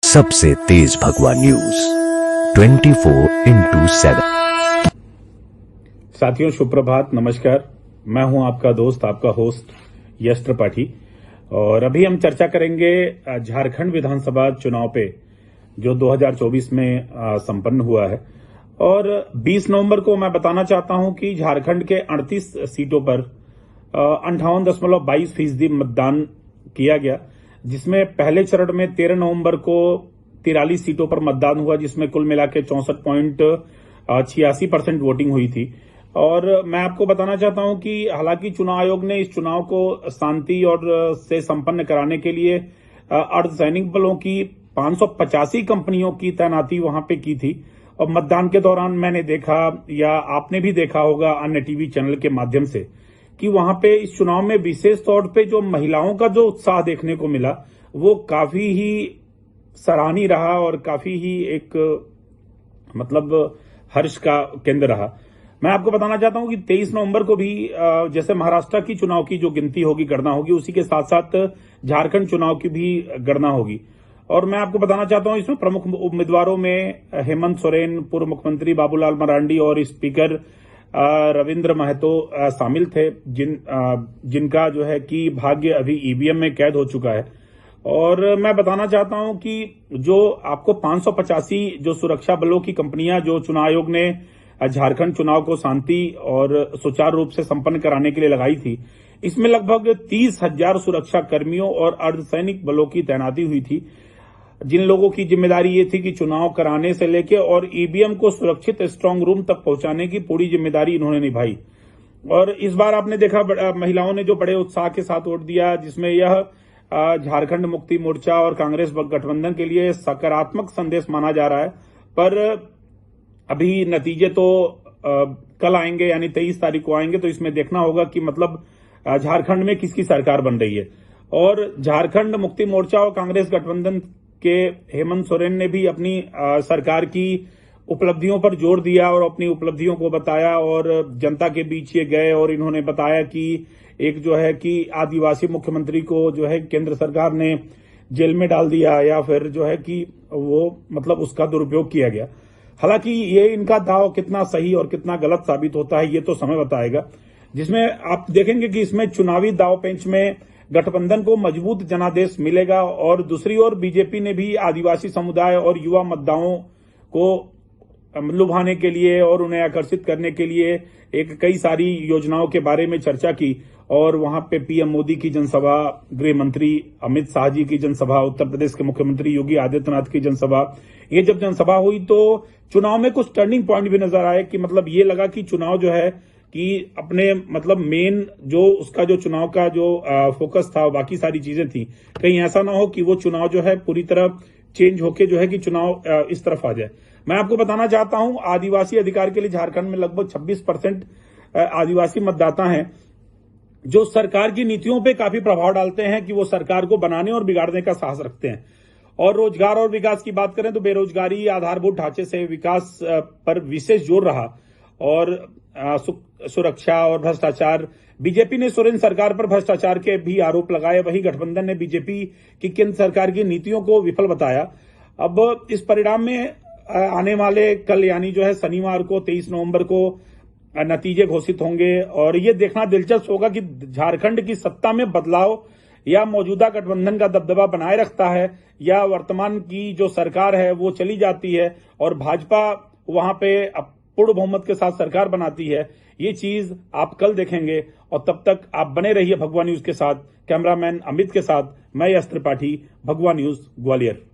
सबसे तेज भगवा news 24x7। साथियों शुभ प्रभात, नमस्कार। मैं हूं आपका दोस्त, आपका होस्ट यश त्रिपाठी। और अभी हम चर्चा करेंगे झारखंड विधानसभा चुनाव पे जो 2024 में संपन्न हुआ है। और 20 नवंबर को मैं बताना चाहता हूं कि झारखंड के 38 सीटों पर 58.22% मतदान किया गया, जिसमें पहले चरण में 13 नवंबर को 43 सीटों पर मतदान हुआ, जिसमें कुल मिला के 64.86% वोटिंग हुई थी। और मैं आपको बताना चाहता हूं कि हालांकि चुनाव आयोग ने इस चुनाव को शांति और से संपन्न कराने के लिए अर्धसैनिक बलों की 585 कंपनियों की तैनाती वहां पे की थी। और मतदान के दौरान मैंने देखा, या आपने भी देखा होगा अन्य टीवी चैनल के माध्यम से, कि वहां पे इस चुनाव में विशेष तौर पे जो महिलाओं का जो उत्साह देखने को मिला वो काफी ही सराहनीय रहा और काफी ही एक हर्ष का केंद्र रहा। मैं आपको बताना चाहता हूं कि 23 नवंबर को भी जैसे महाराष्ट्र की चुनाव की जो गिनती होगी, गणना होगी, उसी के साथ साथ झारखंड चुनाव की भी गणना होगी। और मैं आपको बताना चाहता हूं इसमें प्रमुख उम्मीदवारों में हेमंत सोरेन, पूर्व मुख्यमंत्री बाबूलाल मरांडी और स्पीकर रविंद्र महतो शामिल थे, जिनका जो है कि भाग्य अभी ईवीएम में कैद हो चुका है। और मैं बताना चाहता हूं कि जो आपको 585 जो सुरक्षा बलों की कंपनियां जो चुनाव आयोग ने झारखंड चुनाव को शांति और सुचारू रूप से संपन्न कराने के लिए लगाई थी, इसमें लगभग 30,000 सुरक्षा कर्मियों और अर्धसैनिक बलों की तैनाती हुई थी, जिन लोगों की जिम्मेदारी ये थी कि चुनाव कराने से लेकर और ईवीएम को सुरक्षित स्ट्रांग रूम तक पहुंचाने की पूरी जिम्मेदारी इन्होंने निभाई। और इस बार आपने देखा महिलाओं ने जो बड़े उत्साह के साथ वोट दिया, जिसमें यह झारखंड मुक्ति मोर्चा और कांग्रेस गठबंधन के लिए सकारात्मक संदेश माना जा रहा है। पर अभी नतीजे तो कल आएंगे, यानी 23 तारीख को आएंगे, तो इसमें देखना होगा कि झारखंड में किसकी सरकार बन रही है। और झारखंड मुक्ति मोर्चा और कांग्रेस गठबंधन के हेमंत सोरेन ने भी अपनी सरकार की उपलब्धियों पर जोर दिया और अपनी उपलब्धियों को बताया, और जनता के बीच ये गए और इन्होंने बताया कि एक जो है कि आदिवासी मुख्यमंत्री को जो है केंद्र सरकार ने जेल में डाल दिया, या फिर जो है कि वो उसका दुरुपयोग किया गया। हालांकि ये इनका दाव कितना सही और कितना गलत साबित होता है ये तो समय बताएगा, जिसमें आप देखेंगे कि इसमें चुनावी दाव पेंच में गठबंधन को मजबूत जनादेश मिलेगा। और दूसरी ओर बीजेपी ने भी आदिवासी समुदाय और युवा मतदाताओं को लुभाने के लिए और उन्हें आकर्षित करने के लिए कई सारी योजनाओं के बारे में चर्चा की। और वहां पे पीएम मोदी की जनसभा, गृह मंत्री अमित शाह जी की जनसभा, उत्तर प्रदेश के मुख्यमंत्री योगी आदित्यनाथ की जनसभा, ये जब जनसभा हुई तो चुनाव में कुछ टर्निंग पॉइंट भी नजर आए कि ये लगा कि चुनाव जो है कि अपने मेन जो उसका जो चुनाव का जो फोकस था, बाकी सारी चीजें थी, कहीं ऐसा ना हो कि वो चुनाव जो है पूरी तरह चेंज होके जो है कि चुनाव इस तरफ आ जाए। मैं आपको बताना चाहता हूं आदिवासी अधिकार के लिए झारखंड में लगभग 26% आदिवासी मतदाता हैं, जो सरकार की नीतियों पे काफी प्रभाव डालते हैं, कि वो सरकार को बनाने और बिगाड़ने का साहस रखते हैं। और रोजगार और विकास की बात करें तो बेरोजगारी, आधारभूत ढांचे से विकास पर विशेष जोर रहा। और सुरक्षा और भ्रष्टाचार, बीजेपी ने सोरेन सरकार पर भ्रष्टाचार के भी आरोप लगाए, वहीं गठबंधन ने बीजेपी की केंद्र सरकार की नीतियों को विफल बताया। अब इस परिणाम में आने वाले कल, यानी जो है शनिवार को 23 नवंबर को नतीजे घोषित होंगे। और ये देखना दिलचस्प होगा कि झारखंड की सत्ता में बदलाव या मौजूदा गठबंधन का दबदबा बनाए रखता है, या वर्तमान की जो सरकार है वो चली जाती है और भाजपा वहां पे पूर्ण बहुमत के साथ सरकार बनाती है। ये चीज आप कल देखेंगे। और तब तक आप बने रहिए भगवा न्यूज के साथ। कैमरामैन अमित के साथ मैं यश त्रिपाठी, भगवा न्यूज ग्वालियर।